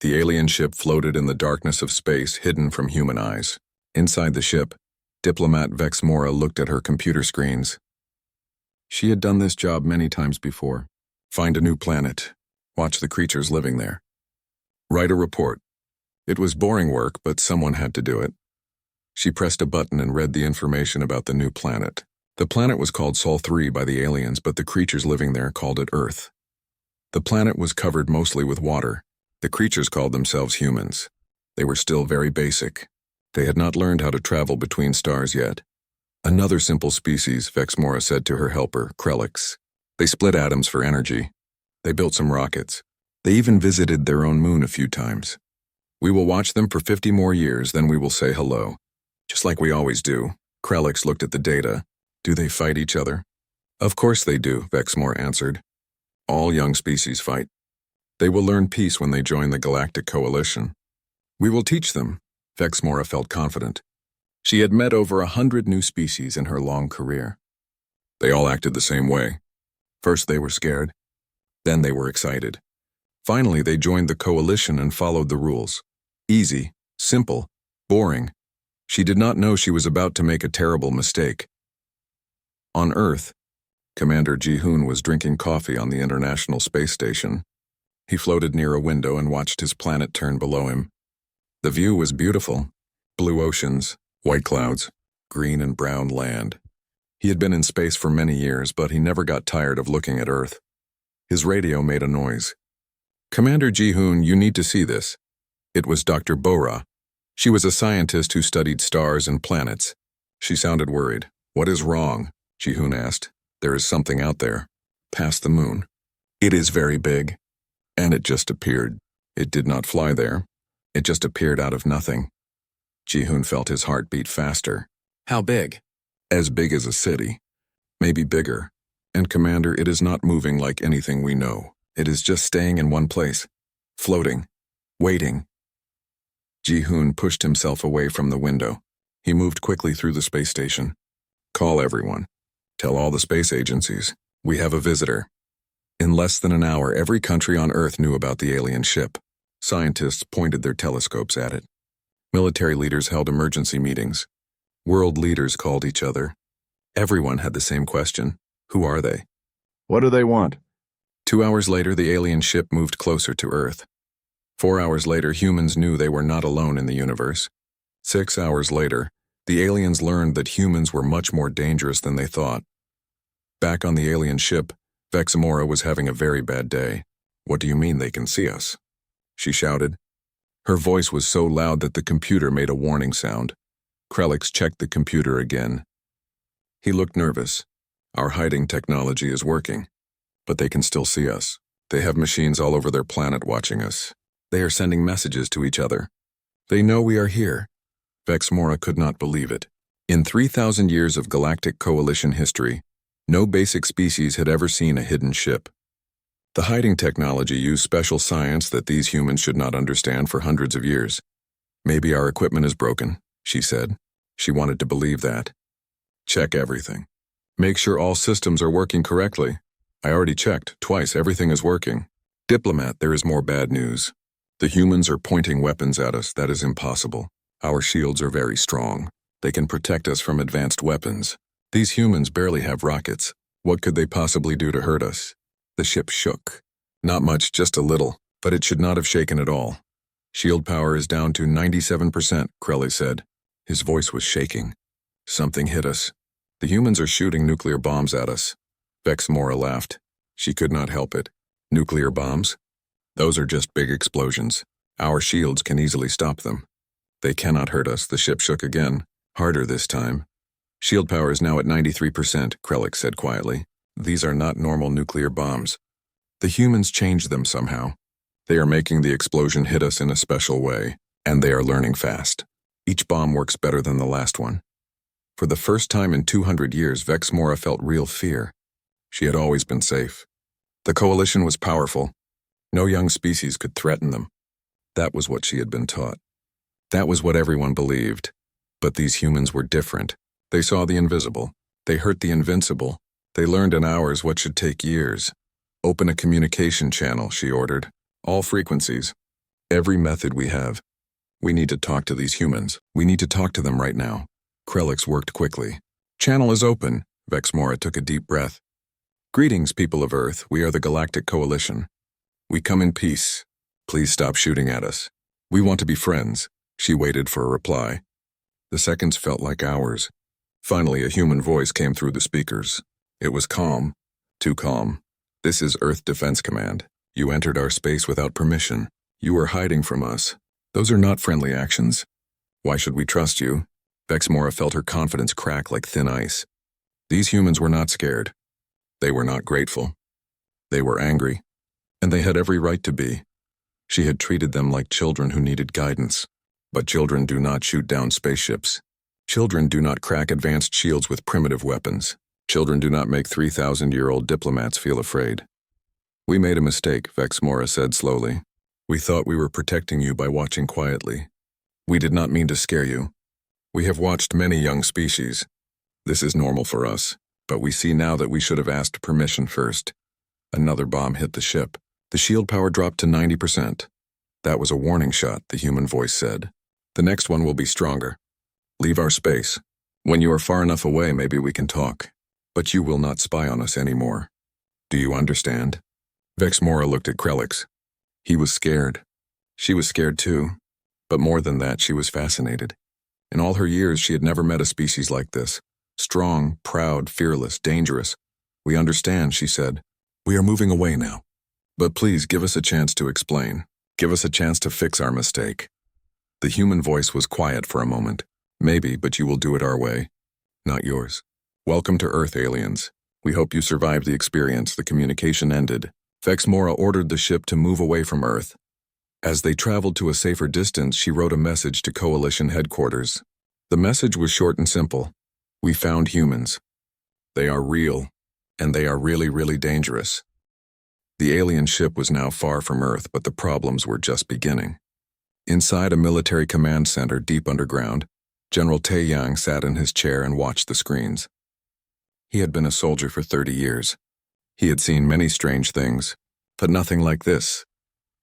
The alien ship floated in the darkness of space, hidden from human eyes. Inside the ship, diplomat Vex Mora looked at her computer screens. She had done this job many times before. Find a new planet. Watch the creatures living there. Write a report. It was boring work, but someone had to do it. She pressed a button and read the information about the new planet. The planet was called Sol 3 by the aliens, but the creatures living there called it Earth. The planet was covered mostly with water. The creatures called themselves humans. They were still very basic. They had not learned how to travel between stars yet. Another simple species, Vex Mora said to her helper, Krellix. They split atoms for energy. They built some rockets. They even visited their own moon a few times. We will watch them for 50 more years, then we will say hello. Just like we always do. Krellix looked at the data. Do they fight each other? Of course they do, Vex Mora answered. All young species fight. They will learn peace when they join the Galactic Coalition. We will teach them, Vex Mora felt confident. She had met over 100 new species in her long career. They all acted the same way. First they were scared. Then they were excited. Finally they joined the coalition and followed the rules. Easy, simple, boring. She did not know she was about to make a terrible mistake. On Earth, Commander Ji-hoon was drinking coffee on the International Space Station. He floated near a window and watched his planet turn below him. The view was beautiful. Blue oceans, white clouds, green and brown land. He had been in space for many years, but he never got tired of looking at Earth. His radio made a noise. Commander Ji-hoon, you need to see this. It was Dr. Bora. She was a scientist who studied stars and planets. She sounded worried. What is wrong? Ji-hoon asked. There is something out there, past the moon. It is very big. And it just appeared. It did not fly there. It just appeared out of nothing. Ji-hoon felt his heart beat faster. How big? As big as a city. Maybe bigger. And Commander, it is not moving like anything we know. It is just staying in one place. Floating. Waiting. Ji-hoon pushed himself away from the window. He moved quickly through the space station. Call everyone. Tell all the space agencies. We have a visitor. In less than an hour, every country on Earth knew about the alien ship. Scientists pointed their telescopes at it. Military leaders held emergency meetings. World leaders called each other. Everyone had the same question. Who are they? What do they want? 2 hours later, the alien ship moved closer to Earth. 4 hours later, humans knew they were not alone in the universe. 6 hours later, the aliens learned that humans were much more dangerous than they thought. Back on the alien ship, Vex Mora was having a very bad day. What do you mean they can see us? She shouted. Her voice was so loud that the computer made a warning sound. Krellix checked the computer again. He looked nervous. Our hiding technology is working, but they can still see us. They have machines all over their planet watching us. They are sending messages to each other. They know we are here. Vex Mora could not believe it. In 3,000 years of Galactic Coalition history, no basic species had ever seen a hidden ship. The hiding technology used special science that these humans should not understand for hundreds of years. Maybe our equipment is broken, she said. She wanted to believe that. Check everything. Make sure all systems are working correctly. I already checked, twice, everything is working. Diplomat, there is more bad news. The humans are pointing weapons at us, that is impossible. Our shields are very strong. They can protect us from advanced weapons. These humans barely have rockets. What could they possibly do to hurt us? The ship shook. Not much, just a little, but it should not have shaken at all. Shield power is down to 97%, Krelly said. His voice was shaking. Something hit us. The humans are shooting nuclear bombs at us. Vex Mora laughed. She could not help it. Nuclear bombs? Those are just big explosions. Our shields can easily stop them. They cannot hurt us, the ship shook again. Harder this time. Shield power is now at 93%, Krellix said quietly. These are not normal nuclear bombs. The humans changed them somehow. They are making the explosion hit us in a special way, and they are learning fast. Each bomb works better than the last one. For the first time in 200 years, Vex Mora felt real fear. She had always been safe. The coalition was powerful. No young species could threaten them. That was what she had been taught. That was what everyone believed. But these humans were different. They saw the invisible. They hurt the invincible. They learned in hours what should take years. Open a communication channel, she ordered. All frequencies. Every method we have. We need to talk to these humans. We need to talk to them right now. Krelix worked quickly. Channel is open. Vexmora took a deep breath. Greetings, people of Earth. We are the Galactic Coalition. We come in peace. Please stop shooting at us. We want to be friends. She waited for a reply. The seconds felt like hours. Finally, a human voice came through the speakers. It was calm. Too calm. This is Earth Defense Command. You entered our space without permission. You are hiding from us. Those are not friendly actions. Why should we trust you? Vexmora felt her confidence crack like thin ice. These humans were not scared. They were not grateful. They were angry. And they had every right to be. She had treated them like children who needed guidance. But children do not shoot down spaceships. Children do not crack advanced shields with primitive weapons. Children do not make 3,000-year-old diplomats feel afraid. We made a mistake, Vexmora said slowly. We thought we were protecting you by watching quietly. We did not mean to scare you. We have watched many young species. This is normal for us, but we see now that we should have asked permission first. Another bomb hit the ship. The shield power dropped to 90%. That was a warning shot, the human voice said. The next one will be stronger. Leave our space. When you are far enough away, maybe we can talk. But you will not spy on us anymore. Do you understand? Vexmora looked at Krelix. He was scared. She was scared too. But more than that, she was fascinated. In all her years, she had never met a species like this. Strong, proud, fearless, dangerous. We understand, she said. We are moving away now. But please give us a chance to explain. Give us a chance to fix our mistake. The human voice was quiet for a moment. Maybe, but you will do it our way. Not yours. Welcome to Earth, aliens. We hope you survived the experience. The communication ended. Vexmora ordered the ship to move away from Earth. As they traveled to a safer distance, she wrote a message to Coalition headquarters. The message was short and simple. We found humans. They are real, and they are really, really dangerous. The alien ship was now far from Earth, but the problems were just beginning. Inside a military command center deep underground, General Taeyang sat in his chair and watched the screens. He had been a soldier for 30 years. He had seen many strange things, but nothing like this.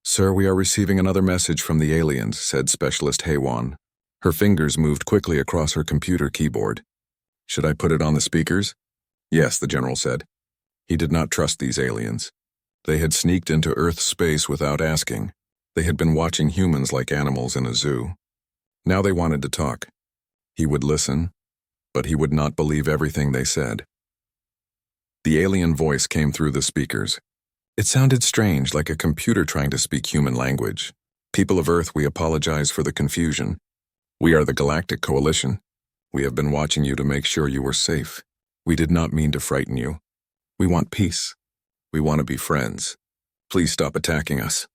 Sir, we are receiving another message from the aliens, said Specialist Haywan. Her fingers moved quickly across her computer keyboard. Should I put it on the speakers? Yes, the general said. He did not trust these aliens. They had sneaked into Earth's space without asking. They had been watching humans like animals in a zoo. Now they wanted to talk. He would listen, but he would not believe everything they said. The alien voice came through the speakers. It sounded strange, like a computer trying to speak human language. People of Earth, we apologize for the confusion. We are the Galactic Coalition. We have been watching you to make sure you were safe. We did not mean to frighten you. We want peace. We want to be friends. Please stop attacking us.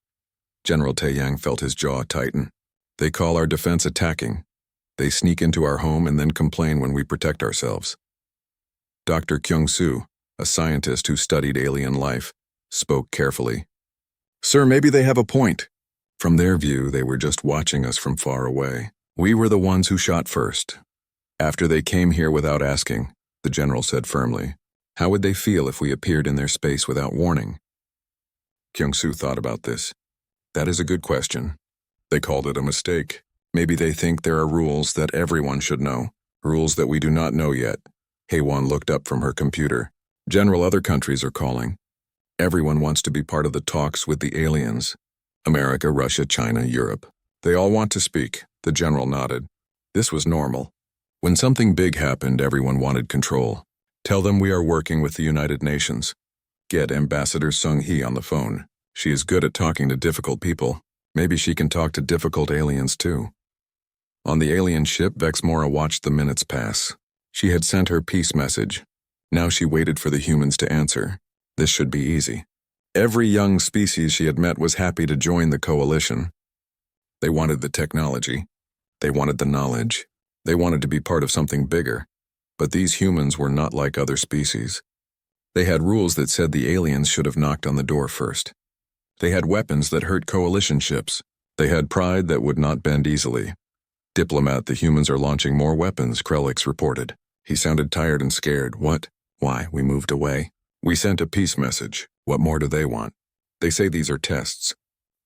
General Taeyang felt his jaw tighten. They call our defense attacking. They sneak into our home and then complain when we protect ourselves. Dr. Kyung-soo, a scientist who studied alien life, spoke carefully. Sir, maybe they have a point. From their view, they were just watching us from far away. We were the ones who shot first. After they came here without asking, the general said firmly, how would they feel if we appeared in their space without warning? Kyung-soo thought about this. That is a good question. They called it a mistake. Maybe they think there are rules that everyone should know, rules that we do not know yet. Haewon looked up from her computer. General, other countries are calling. Everyone wants to be part of the talks with the aliens. America, Russia, China, Europe. They all want to speak. The general nodded. This was normal. When something big happened, everyone wanted control. Tell them we are working with the United Nations. Get Ambassador Sung-hee on the phone. She is good at talking to difficult people. Maybe she can talk to difficult aliens too. On the alien ship, Vexmora watched the minutes pass. She had sent her peace message. Now she waited for the humans to answer. This should be easy. Every young species she had met was happy to join the coalition. They wanted the technology. They wanted the knowledge. They wanted to be part of something bigger. But these humans were not like other species. They had rules that said the aliens should have knocked on the door first. They had weapons that hurt coalition ships. They had pride that would not bend easily. Diplomat, the humans are launching more weapons, Krelix reported. He sounded tired and scared. What? Why? We moved away. We sent a peace message. What more do they want? They say these are tests.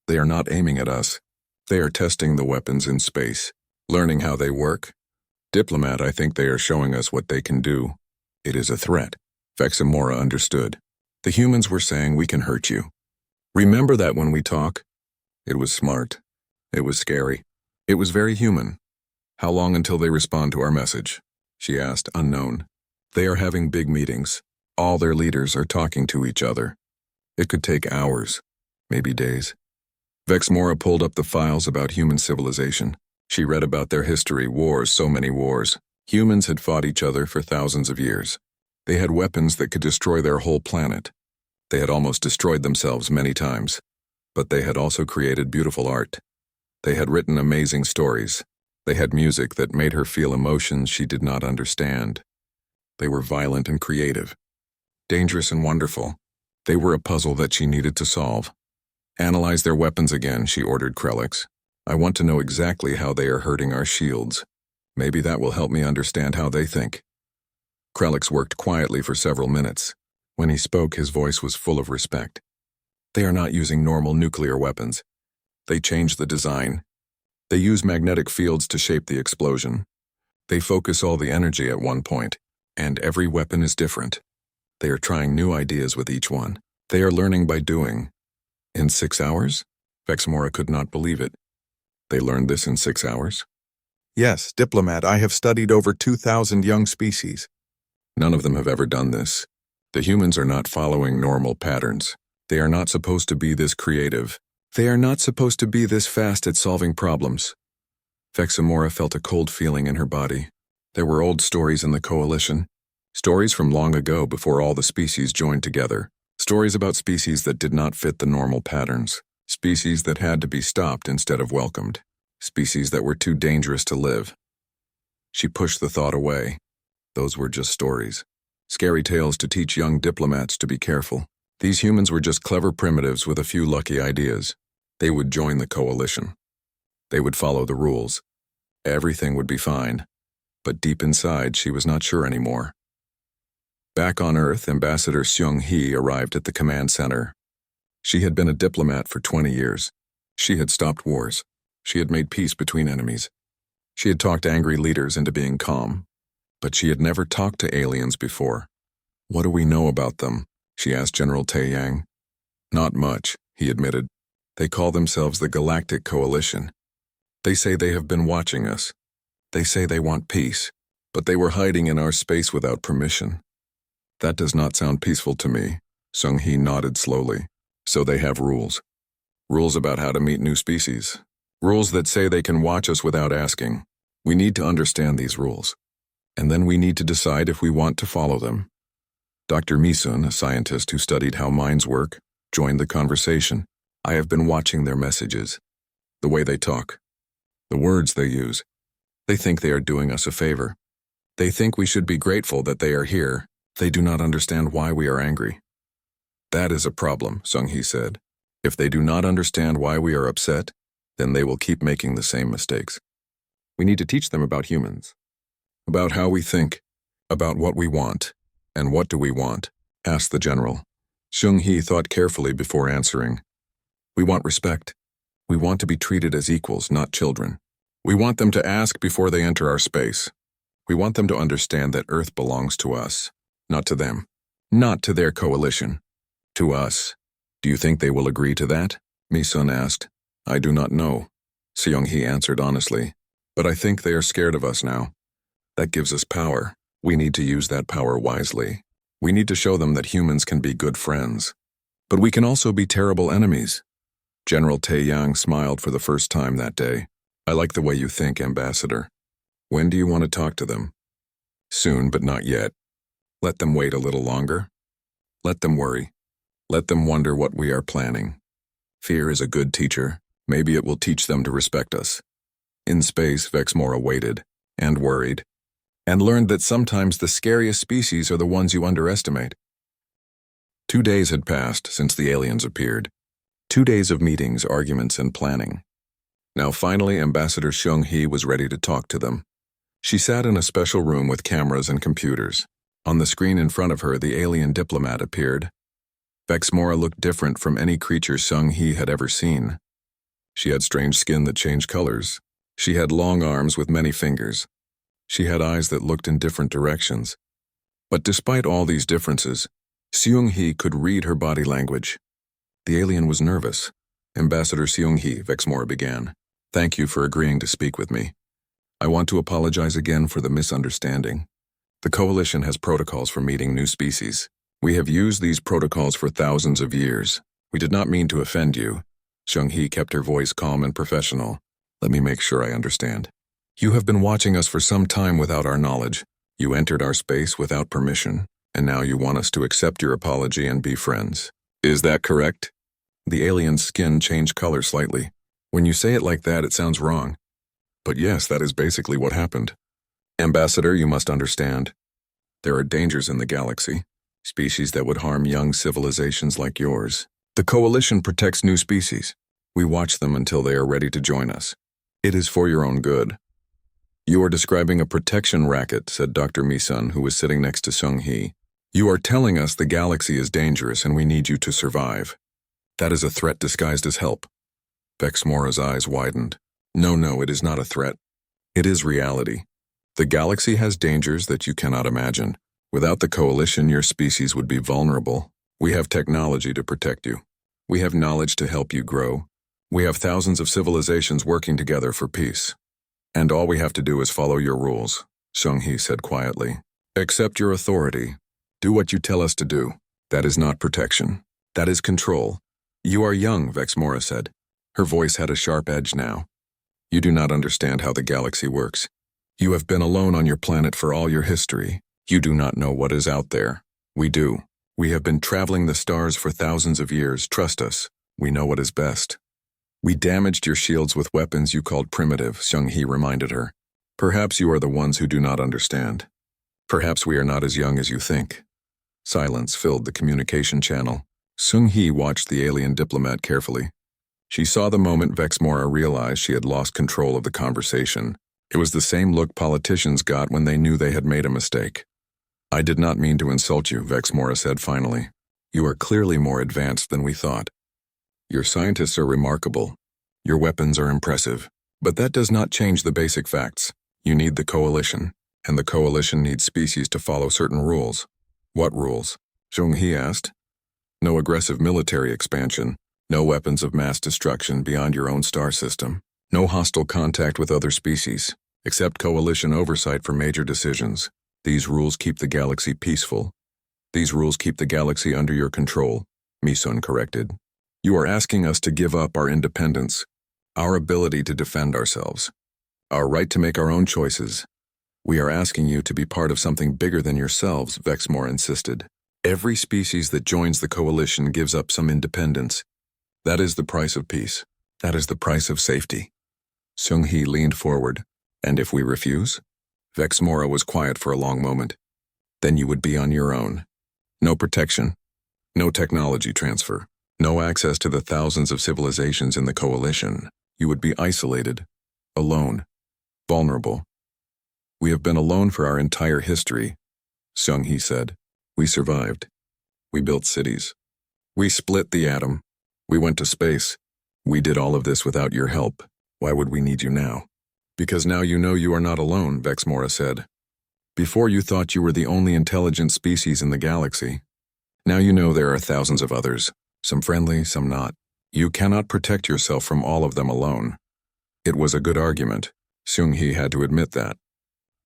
They are not aiming at us. They are testing the weapons in space, learning how they work. Diplomat, I think they are showing us what they can do. It is a threat. Vexamora understood. The humans were saying we can hurt you. Remember that when we talk? It was smart. It was scary. It was very human. How long until they respond to our message? She asked, unknown. They are having big meetings. All their leaders are talking to each other. It could take hours, maybe days. Vexmora pulled up the files about human civilization. She read about their history, wars, so many wars. Humans had fought each other for thousands of years. They had weapons that could destroy their whole planet. They had almost destroyed themselves many times. But they had also created beautiful art. They had written amazing stories. They had music that made her feel emotions she did not understand. They were violent and creative. Dangerous and wonderful. They were a puzzle that she needed to solve. Analyze their weapons again, she ordered Krellix. I want to know exactly how they are hurting our shields. Maybe that will help me understand how they think. Krellix worked quietly for several minutes. When he spoke, his voice was full of respect. They are not using normal nuclear weapons. They changed the design. They use magnetic fields to shape the explosion. They focus all the energy at one point, and every weapon is different. They are trying new ideas with each one. They are learning by doing. In 6 hours? Vexmora could not believe it. They learned this in 6 hours? Yes, Diplomat, I have studied over 2,000 young species. None of them have ever done this. The humans are not following normal patterns. They are not supposed to be this creative. They are not supposed to be this fast at solving problems. Vexamora felt a cold feeling in her body. There were old stories in the coalition. Stories from long ago before all the species joined together. Stories about species that did not fit the normal patterns. Species that had to be stopped instead of welcomed. Species that were too dangerous to live. She pushed the thought away. Those were just stories. Scary tales to teach young diplomats to be careful. These humans were just clever primitives with a few lucky ideas. They would join the coalition. They would follow the rules. Everything would be fine. But deep inside, she was not sure anymore. Back on Earth, Ambassador Seung-hee arrived at the command center. She had been a diplomat for 20 years. She had stopped wars. She had made peace between enemies. She had talked angry leaders into being calm. But she had never talked to aliens before. What do we know about them? She asked General Taeyang. Not much, he admitted. They call themselves the Galactic Coalition. They say they have been watching us. They say they want peace, but they were hiding in our space without permission. That does not sound peaceful to me. Seung-hee nodded slowly. So they have rules. Rules about how to meet new species. Rules that say they can watch us without asking. We need to understand these rules. And then we need to decide if we want to follow them. Dr. Misun, a scientist who studied how minds work, joined the conversation. I have been watching their messages. The way they talk. The words they use. They think they are doing us a favor. They think we should be grateful that they are here. They do not understand why we are angry. That is a problem, Seung-hee said. If they do not understand why we are upset, then they will keep making the same mistakes. We need to teach them about humans. About how we think. About what we want. And what do we want? Asked the general. Seung-hee thought carefully before answering. We want respect. We want to be treated as equals, not children. We want them to ask before they enter our space. We want them to understand that Earth belongs to us, not to them, not to their coalition, to us. Do you think they will agree to that? Mi-sun asked. I do not know, Seung-hee answered honestly, but I think they are scared of us now. That gives us power. We need to use that power wisely. We need to show them that humans can be good friends. But we can also be terrible enemies. General Taeyang smiled for the first time that day. I like the way you think, Ambassador. When do you want to talk to them? Soon, but not yet. Let them wait a little longer. Let them worry. Let them wonder what we are planning. Fear is a good teacher. Maybe it will teach them to respect us. In space, Vexmora waited, and worried, and learned that sometimes the scariest species are the ones you underestimate. 2 days had passed since the aliens appeared. 2 days of meetings, arguments, and planning. Now finally, Ambassador Seung-hee was ready to talk to them. She sat in a special room with cameras and computers. On the screen in front of her, the alien diplomat appeared. Vexmora looked different from any creature Seung-hee had ever seen. She had strange skin that changed colors. She had long arms with many fingers. She had eyes that looked in different directions. But despite all these differences, Seung-hee could read her body language. The alien was nervous. Ambassador Seung-hee, Vexmora began. Thank you for agreeing to speak with me. I want to apologize again for the misunderstanding. The Coalition has protocols for meeting new species. We have used these protocols for thousands of years. We did not mean to offend you. Seung-hee kept her voice calm and professional. Let me make sure I understand. You have been watching us for some time without our knowledge. You entered our space without permission, and now you want us to accept your apology and be friends. Is that correct? The alien's skin changed color slightly. When you say it like that, it sounds wrong. But yes, that is basically what happened. Ambassador, you must understand. There are dangers in the galaxy, species that would harm young civilizations like yours. The Coalition protects new species. We watch them until they are ready to join us. It is for your own good. You are describing a protection racket, said Dr. Misun, who was sitting next to Seung-hee. You are telling us the galaxy is dangerous and we need you to survive. That is a threat disguised as help. Vexmora's eyes widened. No, it is not a threat. It is reality. The galaxy has dangers that you cannot imagine. Without the Coalition, your species would be vulnerable. We have technology to protect you. We have knowledge to help you grow. We have thousands of civilizations working together for peace. And all we have to do is follow your rules, Seung-hee said quietly. Accept your authority. Do what you tell us to do. That is not protection. That is control. You are young, Vexmora said. Her voice had a sharp edge now. You do not understand how the galaxy works. You have been alone on your planet for all your history. You do not know what is out there. We do. We have been traveling the stars for thousands of years. Trust us. We know what is best. We damaged your shields with weapons you called primitive, Seung-hee reminded her. Perhaps you are the ones who do not understand. Perhaps we are not as young as you think. Silence filled the communication channel. Seung-hee watched the alien diplomat carefully. She saw the moment Vexmora realized she had lost control of the conversation. It was the same look politicians got when they knew they had made a mistake. I did not mean to insult you, Vexmora said finally. You are clearly more advanced than we thought. Your scientists are remarkable. Your weapons are impressive. But that does not change the basic facts. You need the Coalition, and the Coalition needs species to follow certain rules. What rules? Seung-hee asked. No aggressive military expansion. No weapons of mass destruction beyond your own star system. No hostile contact with other species. Except Coalition oversight for major decisions. These rules keep the galaxy peaceful. These rules keep the galaxy under your control, Misun corrected. You are asking us to give up our independence, our ability to defend ourselves, our right to make our own choices. We are asking you to be part of something bigger than yourselves, Vexmora insisted. Every species that joins the Coalition gives up some independence. That is the price of peace. That is the price of safety. Seung-hee leaned forward. And if we refuse? Vexmora was quiet for a long moment. Then you would be on your own. No protection. No technology transfer. No access to the thousands of civilizations in the Coalition. You would be isolated. Alone. Vulnerable. We have been alone for our entire history, Seung-hee said. We survived. We built cities. We split the atom. We went to space. We did all of this without your help. Why would we need you now? Because now you know you are not alone, Vexmora said. Before you thought you were the only intelligent species in the galaxy. Now you know there are thousands of others, some friendly, some not. You cannot protect yourself from all of them alone. It was a good argument. Seung-hee had to admit that.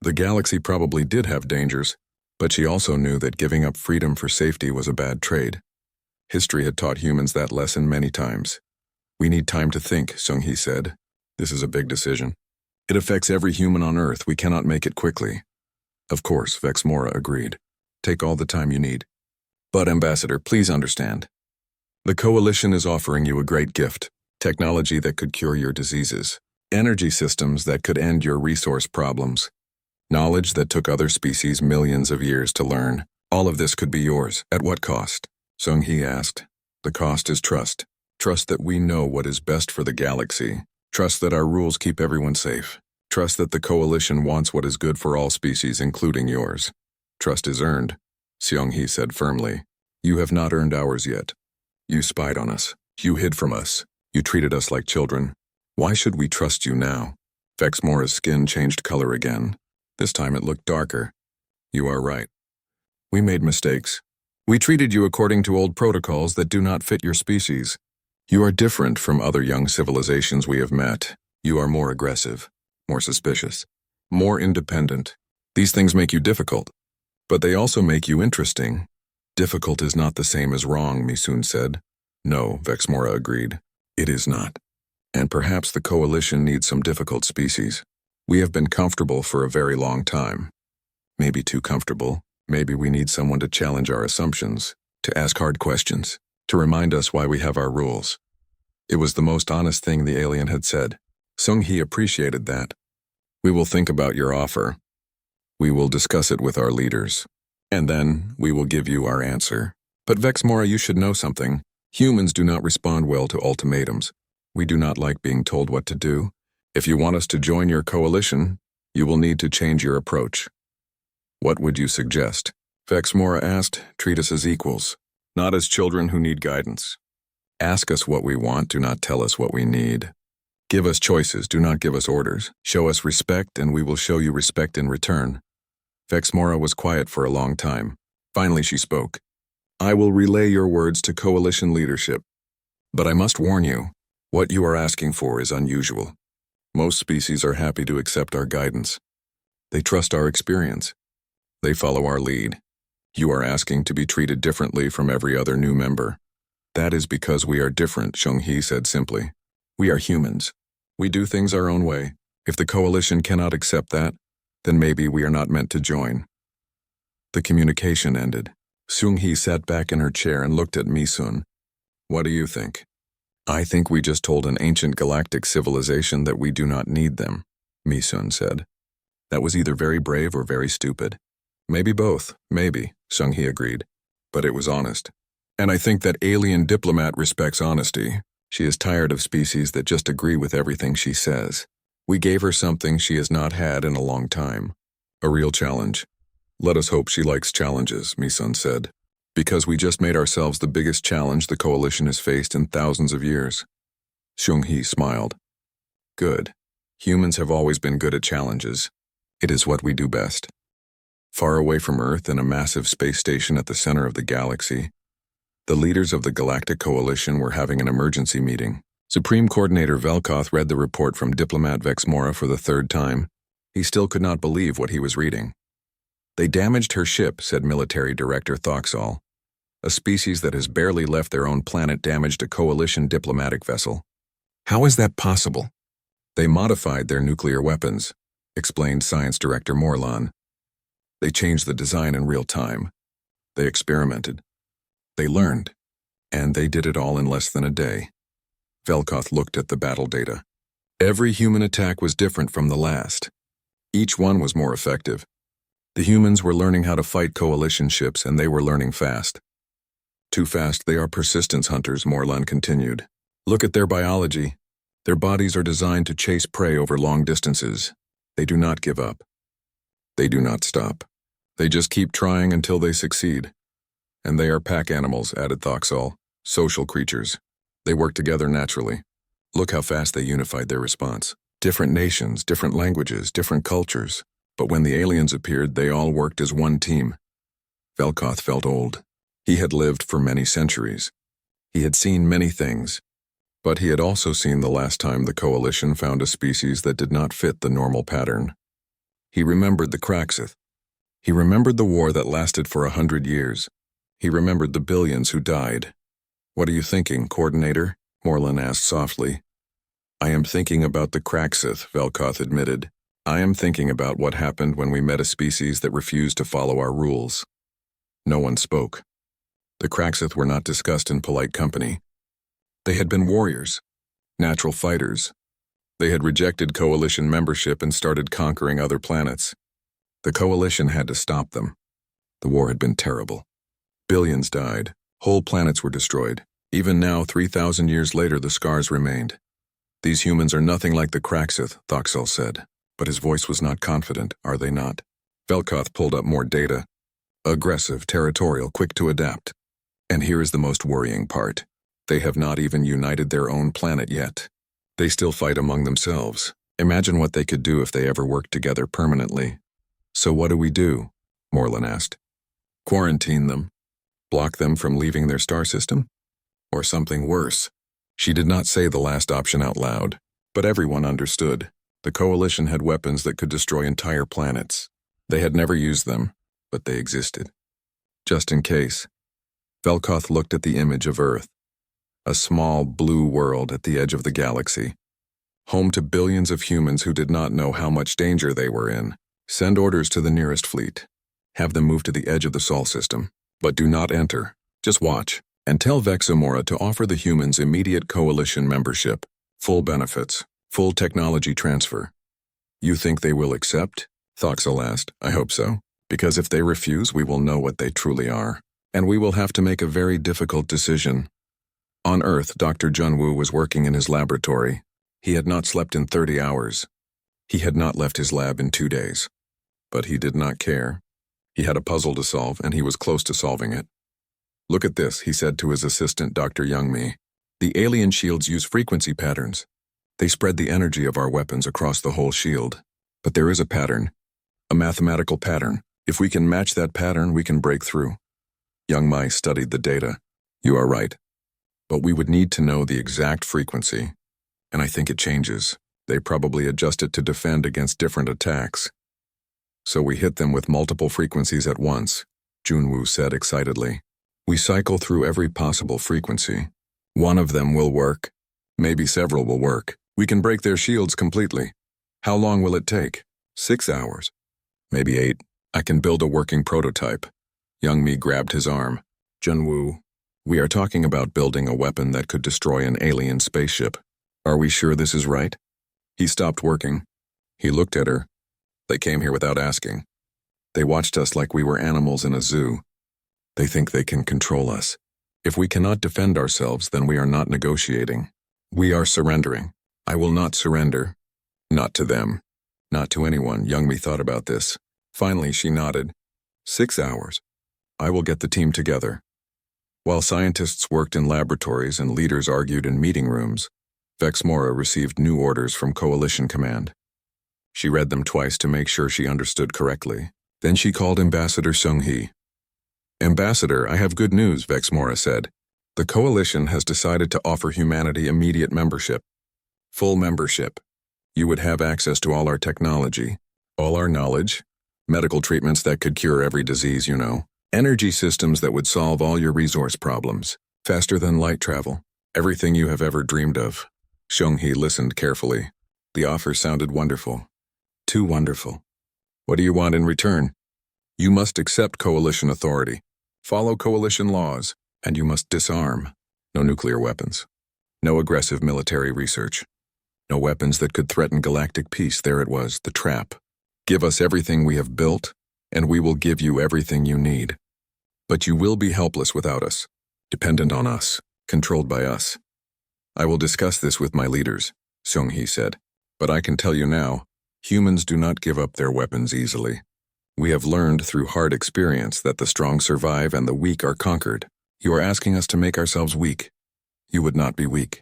The galaxy probably did have dangers, but she also knew that giving up freedom for safety was a bad trade. History had taught humans that lesson many times. We need time to think, Seung-hee said. This is a big decision. It affects every human on Earth. We cannot make it quickly. Of course, Vexmora agreed. Take all the time you need. But, Ambassador, please understand. The Coalition is offering you a great gift. Technology that could cure your diseases. Energy systems that could end your resource problems. Knowledge that took other species millions of years to learn. All of this could be yours. At what cost? Seung-hee asked. The cost is trust. Trust that we know what is best for the galaxy. Trust that our rules keep everyone safe. Trust that the Coalition wants what is good for all species, including yours. Trust is earned, Seung-hee said firmly. You have not earned ours yet. You spied on us. You hid from us. You treated us like children. Why should we trust you now? Vexmora's skin changed color again. This time it looked darker. You are right. We made mistakes. We treated you according to old protocols that do not fit your species. You are different from other young civilizations we have met. You are more aggressive, more suspicious, more independent. These things make you difficult, but they also make you interesting. Difficult is not the same as wrong, Misun said. No, Vexmora agreed. It is not. And perhaps the coalition needs some difficult species. We have been comfortable for a very long time. Maybe too comfortable. Maybe we need someone to challenge our assumptions, to ask hard questions, to remind us why we have our rules. It was the most honest thing the alien had said. Sung-hee appreciated that. We will think about your offer. We will discuss it with our leaders. And then we will give you our answer. But Vexmora, you should know something. Humans do not respond well to ultimatums. We do not like being told what to do. If you want us to join your coalition, you will need to change your approach. What would you suggest? Vexmora asked. Treat us as equals, not as children who need guidance. Ask us what we want, do not tell us what we need. Give us choices, do not give us orders. Show us respect, and we will show you respect in return. Vexmora was quiet for a long time. Finally she spoke. I will relay your words to coalition leadership. But I must warn you, what you are asking for is unusual. Most species are happy to accept our guidance. They trust our experience. They follow our lead. You are asking to be treated differently from every other new member. That is because we are different, Sung-hee said simply. We are humans. We do things our own way. If the coalition cannot accept that, then maybe we are not meant to join. The communication ended. Sung-hee sat back in her chair and looked at Misun. What do you think? I think we just told an ancient galactic civilization that we do not need them, Misun said. That was either very brave or very stupid. Maybe both, maybe, Sung-hee agreed. But it was honest. And I think that alien diplomat respects honesty. She is tired of species that just agree with everything she says. We gave her something she has not had in a long time. A real challenge. Let us hope she likes challenges, Misun said. Because we just made ourselves the biggest challenge the coalition has faced in thousands of years. Sung-hee smiled. Good. Humans have always been good at challenges. It is what we do best. Far away from Earth in a massive space station at the center of the galaxy, the leaders of the Galactic Coalition were having an emergency meeting. Supreme Coordinator Velkoth read the report from Diplomat Vexmora for the third time. He still could not believe what he was reading. They damaged her ship, said Military Director Thoxall. A species that has barely left their own planet damaged a coalition diplomatic vessel. How is that possible? They modified their nuclear weapons, explained Science Director Morlan. They changed the design in real time. They experimented. They learned. And they did it all in less than a day. Velkoth looked at the battle data. Every human attack was different from the last. Each one was more effective. The humans were learning how to fight coalition ships, and they were learning fast. Too fast, they are persistence hunters, Morlan continued. Look at their biology. Their bodies are designed to chase prey over long distances. They do not give up. They do not stop. They just keep trying until they succeed. And they are pack animals, added Thoxall. Social creatures. They work together naturally. Look how fast they unified their response. Different nations, different languages, different cultures. But when the aliens appeared, they all worked as one team. Velkoth felt old. He had lived for many centuries. He had seen many things. But he had also seen the last time the coalition found a species that did not fit the normal pattern. He remembered the Kraxith. He remembered the war that lasted for 100 years. He remembered the billions who died. What are you thinking, Coordinator? Morlan asked softly. I am thinking about the Kraxith, Velkoth admitted. I am thinking about what happened when we met a species that refused to follow our rules. No one spoke. The Kraxith were not discussed in polite company. They had been warriors, natural fighters. They had rejected coalition membership and started conquering other planets. The coalition had to stop them. The war had been terrible. Billions died. Whole planets were destroyed. Even now, 3,000 years later, the scars remained. These humans are nothing like the Kraxith, Thoxall said. But his voice was not confident, are they not? Velkoth pulled up more data. Aggressive, territorial, quick to adapt. And here is the most worrying part. They have not even united their own planet yet. They still fight among themselves. Imagine what they could do if they ever worked together permanently. So what do we do? Morlun asked. Quarantine them? Block them from leaving their star system? Or something worse? She did not say the last option out loud, but everyone understood. The Coalition had weapons that could destroy entire planets. They had never used them, but they existed. Just in case. Velkoth looked at the image of Earth. A small, blue world at the edge of the galaxy. Home to billions of humans who did not know how much danger they were in. Send orders to the nearest fleet. Have them move to the edge of the Sol system. But do not enter. Just watch. And tell Vexamora to offer the humans immediate Coalition membership. Full benefits. Full technology transfer. You think they will accept? Thoxel asked. I hope so. Because if they refuse, we will know what they truly are. And we will have to make a very difficult decision. On Earth, Dr. Junwoo was working in his laboratory. He had not slept in 30 hours. He had not left his lab in 2 days. But he did not care. He had a puzzle to solve, and he was close to solving it. Look at this, he said to his assistant, Dr. Youngmi. The alien shields use frequency patterns. They spread the energy of our weapons across the whole shield. But there is a pattern. A mathematical pattern. If we can match that pattern, we can break through. Youngmi studied the data. You are right. But we would need to know the exact frequency. And I think it changes. They probably adjust it to defend against different attacks. So we hit them with multiple frequencies at once, Junwoo said excitedly. We cycle through every possible frequency. One of them will work. Maybe several will work. We can break their shields completely. How long will it take? 6 hours. Maybe 8. I can build a working prototype. Youngmi grabbed his arm. Junwoo, we are talking about building a weapon that could destroy an alien spaceship. Are we sure this is right? He stopped working. He looked at her. They came here without asking. They watched us like we were animals in a zoo. They think they can control us. If we cannot defend ourselves, then we are not negotiating. We are surrendering. I will not surrender. Not to them. Not to anyone. Youngmi thought about this. Finally, she nodded. 6 hours. I will get the team together. While scientists worked in laboratories and leaders argued in meeting rooms, Vexmora received new orders from Coalition Command. She read them twice to make sure she understood correctly. Then she called Ambassador Seung-hee. Ambassador, I have good news, Vexmora said. The Coalition has decided to offer humanity immediate membership. Full membership. You would have access to all our technology, all our knowledge, medical treatments that could cure every disease you know, energy systems that would solve all your resource problems, faster than light travel, everything you have ever dreamed of. Seung-hee listened carefully. The offer sounded wonderful. Too wonderful. What do you want in return? You must accept Coalition authority, follow Coalition laws, and you must disarm. No nuclear weapons. No aggressive military research. No weapons that could threaten galactic peace. There it was, the trap. Give us everything we have built, and we will give you everything you need. But you will be helpless without us, dependent on us, controlled by us. I will discuss this with my leaders, Seung-hee said. But I can tell you now, humans do not give up their weapons easily. We have learned through hard experience that the strong survive and the weak are conquered. You are asking us to make ourselves weak. You would not be weak.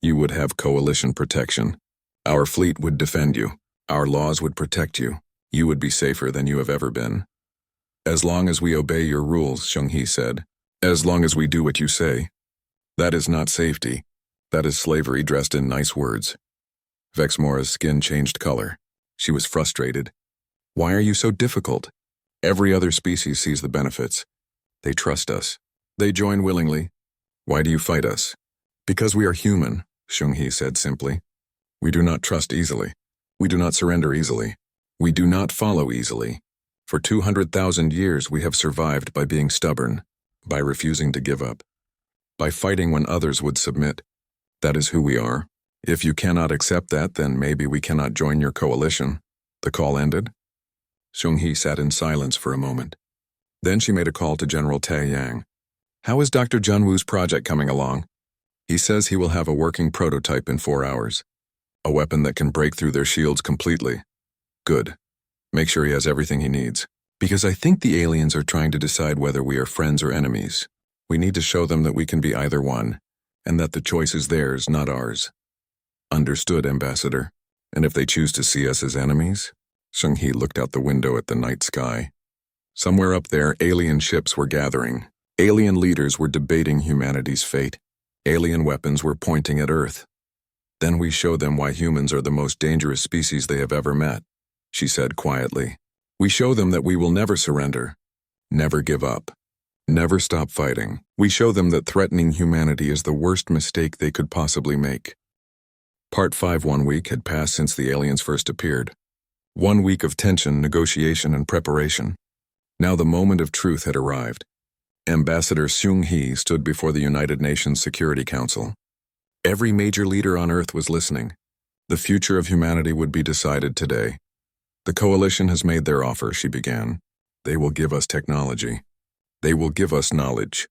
You would have Coalition protection. Our fleet would defend you. Our laws would protect you. You would be safer than you have ever been. As long as we obey your rules, Seung-hee said. As long as we do what you say. That is not safety. That is slavery dressed in nice words. Vexmora's skin changed color. She was frustrated. Why are you so difficult? Every other species sees the benefits. They trust us. They join willingly. Why do you fight us? Because we are human, Seung-hee said simply. We do not trust easily. We do not surrender easily. We do not follow easily. For 200,000 years we have survived by being stubborn, by refusing to give up, by fighting when others would submit. That is who we are. If you cannot accept that, then maybe we cannot join your coalition. The call ended. Seung-hee sat in silence for a moment. Then she made a call to General Tae Yang. How is Dr. Junwoo's project coming along? He says he will have a working prototype in 4 hours. A weapon that can break through their shields completely. Good. Make sure he has everything he needs. Because I think the aliens are trying to decide whether we are friends or enemies. We need to show them that we can be either one, and that the choice is theirs, not ours. Understood, Ambassador. And if they choose to see us as enemies? Seung-hee looked out the window at the night sky. Somewhere up there, alien ships were gathering. Alien leaders were debating humanity's fate. Alien weapons were pointing at Earth. Then we show them why humans are the most dangerous species they have ever met, she said quietly. We show them that we will never surrender, never give up, never stop fighting. We show them that threatening humanity is the worst mistake they could possibly make. Part 5. 1 week had passed since the aliens first appeared. 1 week of tension, negotiation, and preparation. Now the moment of truth had arrived. Ambassador Seung-hee stood before the United Nations Security Council. Every major leader on Earth was listening. The future of humanity would be decided today. The coalition has made their offer, she began. They will give us technology. They will give us knowledge.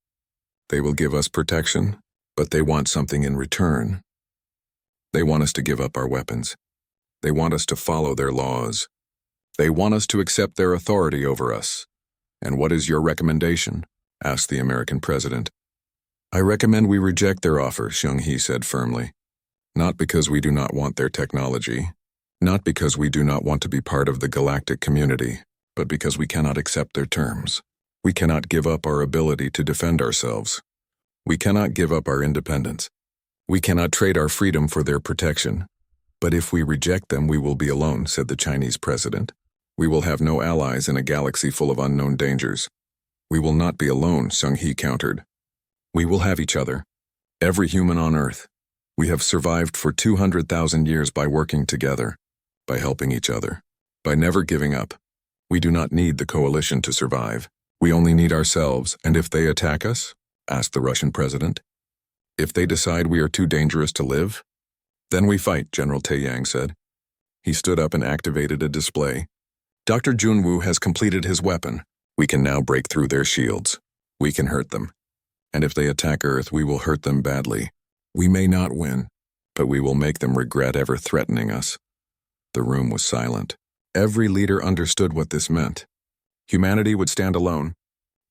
They will give us protection, but they want something in return. They want us to give up our weapons. They want us to follow their laws. They want us to accept their authority over us. And what is your recommendation? Asked the American president. I recommend we reject their offer, Seung-hee said firmly. Not because we do not want their technology, not because we do not want to be part of the galactic community, but because we cannot accept their terms. We cannot give up our ability to defend ourselves. We cannot give up our independence. We cannot trade our freedom for their protection. But if we reject them, we will be alone, said the Chinese president. We will have no allies in a galaxy full of unknown dangers. We will not be alone, Seung-hee countered. We will have each other. Every human on Earth. We have survived for 200,000 years by working together, by helping each other, by never giving up. We do not need the coalition to survive. We only need ourselves, and if they attack us? Asked the Russian president. If they decide we are too dangerous to live? Then we fight, General Taeyang said. He stood up and activated a display. Dr. Junwoo has completed his weapon. We can now break through their shields. We can hurt them. And if they attack Earth, we will hurt them badly. We may not win, but we will make them regret ever threatening us. The room was silent. Every leader understood what this meant. Humanity would stand alone.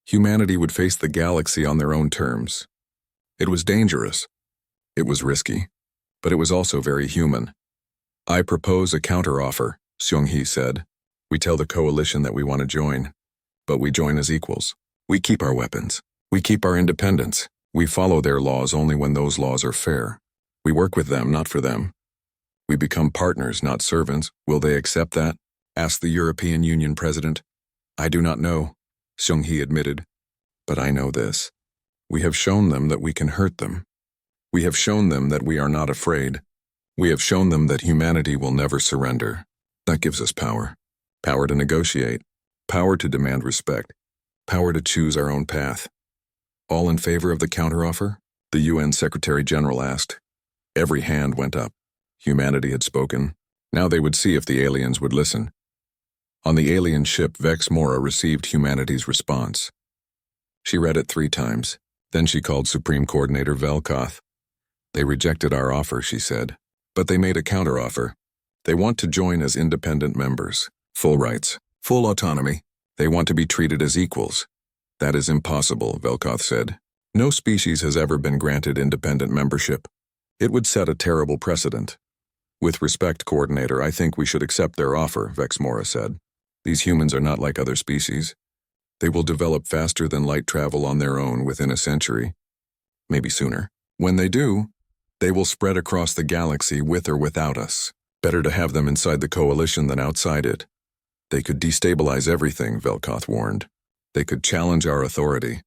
Humanity would face the galaxy on their own terms. It was dangerous. It was risky. But it was also very human. I propose a counteroffer, Seung-hee said. We tell the coalition that we want to join, but we join as equals. We keep our weapons. We keep our independence. We follow their laws only when those laws are fair. We work with them, not for them. We become partners, not servants. Will they accept that? Asked the European Union president. I do not know, Seung-hee admitted. But I know this. We have shown them that we can hurt them. We have shown them that we are not afraid. We have shown them that humanity will never surrender. That gives us power. Power to negotiate. Power to demand respect. Power to choose our own path. All in favor of the counteroffer? The UN Secretary General asked. Every hand went up. Humanity had spoken. Now they would see if the aliens would listen. On the alien ship, Vex Mora received humanity's response. She read it 3 times. Then she called Supreme Coordinator Velkoth. They rejected our offer, she said. But they made a counteroffer. They want to join as independent members. Full rights. Full autonomy. They want to be treated as equals. That is impossible, Velkoth said. No species has ever been granted independent membership. It would set a terrible precedent. With respect, Coordinator, I think we should accept their offer, Vex Mora said. These humans are not like other species. They will develop faster than light travel on their own within a century. Maybe sooner. When they do, they will spread across the galaxy with or without us. Better to have them inside the coalition than outside it. They could destabilize everything, Velkoth warned. They could challenge our authority.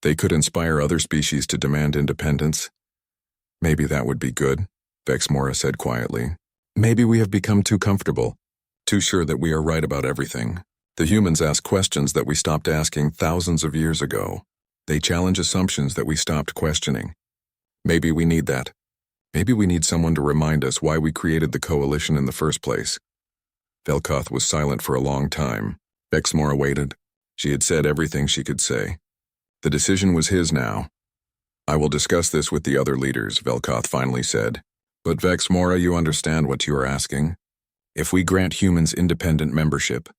They could inspire other species to demand independence. Maybe that would be good, Vex Mora said quietly. Maybe we have become too comfortable, too sure that we are right about everything. The humans ask questions that we stopped asking thousands of years ago. They challenge assumptions that we stopped questioning. Maybe we need that. Maybe we need someone to remind us why we created the coalition in the first place. Velkoth was silent for a long time. Vex Mora waited. She had said everything she could say. The decision was his now. I will discuss this with the other leaders, Velkoth finally said. But Vex Mora, you understand what you are asking? If we grant humans independent membership,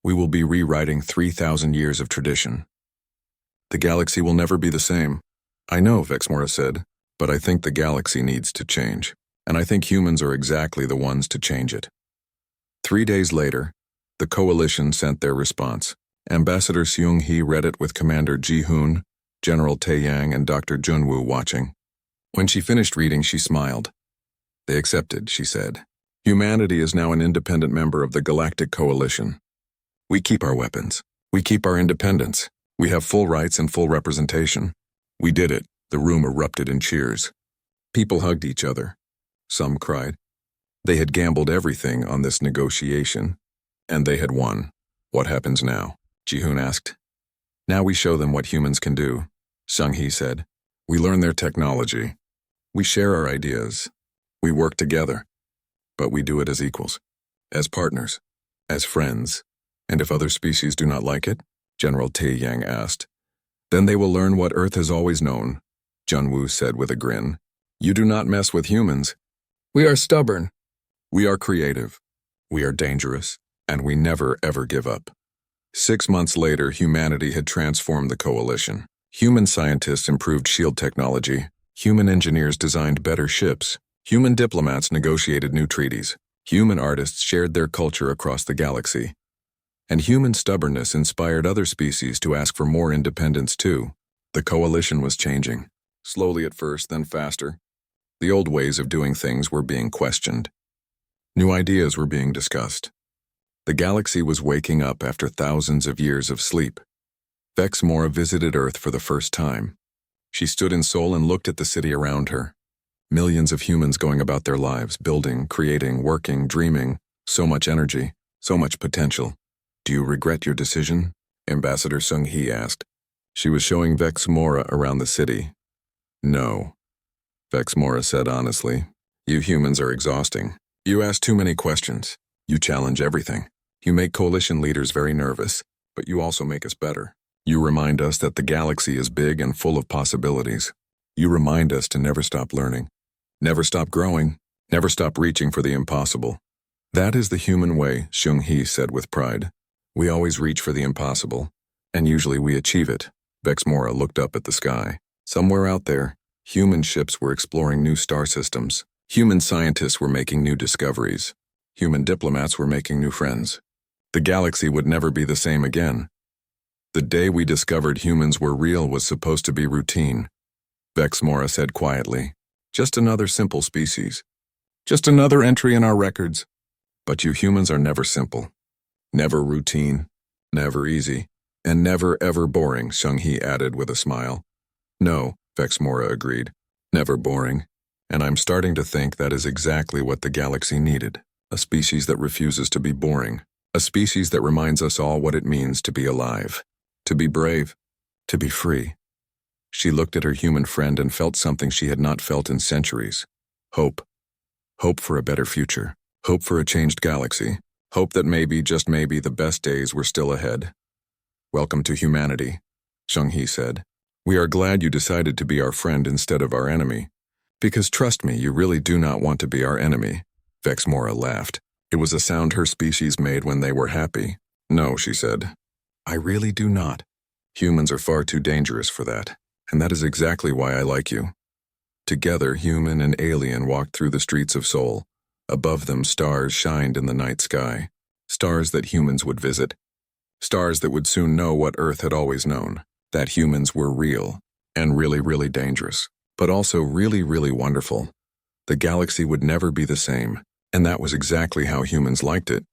we will be rewriting 3,000 years of tradition. The galaxy will never be the same. I know, Vex Mora said, but I think the galaxy needs to change. and I think humans are exactly the ones to change it. 3 days later, the coalition sent their response. Ambassador Seung-hee read it with Commander Ji-hoon, General Tae-yang, and Dr. Junwoo watching. When she finished reading, she smiled. They accepted, she said. Humanity is now an independent member of the Galactic Coalition. We keep our weapons. We keep our independence. We have full rights and full representation. We did it. The room erupted in cheers. People hugged each other. Some cried. They had gambled everything on this negotiation, and they had won. What happens now? Ji-hoon asked. Now we show them what humans can do, Seung-hee said. We learn their technology. We share our ideas. We work together. But we do it as equals, as partners, as friends. And if other species do not like it, General Tae-yang asked, then they will learn what Earth has always known, Junwoo said with a grin. You do not mess with humans. We are stubborn. We are creative. We are dangerous. And we never ever give up. 6 months later, humanity had transformed the coalition. Human scientists improved shield technology. Human engineers designed better ships. Human diplomats negotiated new treaties. Human artists shared their culture across the galaxy. And human stubbornness inspired other species to ask for more independence too. The coalition was changing. Slowly at first, then faster. The old ways of doing things were being questioned. New ideas were being discussed. The galaxy was waking up after thousands of years of sleep. Vex Mora visited Earth for the first time. She stood in Seoul and looked at the city around her. Millions of humans going about their lives, building, creating, working, dreaming. So much energy, so much potential. Do you regret your decision? Ambassador Seung-hee asked. She was showing Vex Mora around the city. No, Vex Mora said honestly. You humans are exhausting. You ask too many questions. You challenge everything. You make coalition leaders very nervous, but you also make us better. You remind us that the galaxy is big and full of possibilities. You remind us to never stop learning, never stop growing, never stop reaching for the impossible. That is the human way, Seung-hee said with pride. We always reach for the impossible, and usually we achieve it. Vex Mora looked up at the sky. Somewhere out there, human ships were exploring new star systems. Human scientists were making new discoveries. Human diplomats were making new friends. The galaxy would never be the same again. The day we discovered humans were real was supposed to be routine. Vex Mora said quietly. Just another simple species. Just another entry in our records. But you humans are never simple. Never routine. Never easy. And never ever boring, Seung-hee added with a smile. No, Vex Mora agreed. Never boring. And I'm starting to think that is exactly what the galaxy needed. A species that refuses to be boring. A species that reminds us all what it means to be alive. To be brave. To be free. She looked at her human friend and felt something she had not felt in centuries. Hope. Hope for a better future. Hope for a changed galaxy. Hope that maybe, just maybe, the best days were still ahead. Welcome to humanity, Seung-hee said. We are glad you decided to be our friend instead of our enemy. Because trust me, you really do not want to be our enemy. Vex Mora laughed. It was a sound her species made when they were happy. No, she said. I really do not. Humans are far too dangerous for that. And that is exactly why I like you. Together, human and alien walked through the streets of Seoul. Above them, stars shined in the night sky. Stars that humans would visit. Stars that would soon know what Earth had always known. That humans were real. And really, really dangerous. But also really, really wonderful. The galaxy would never be the same. And that was exactly how humans liked it.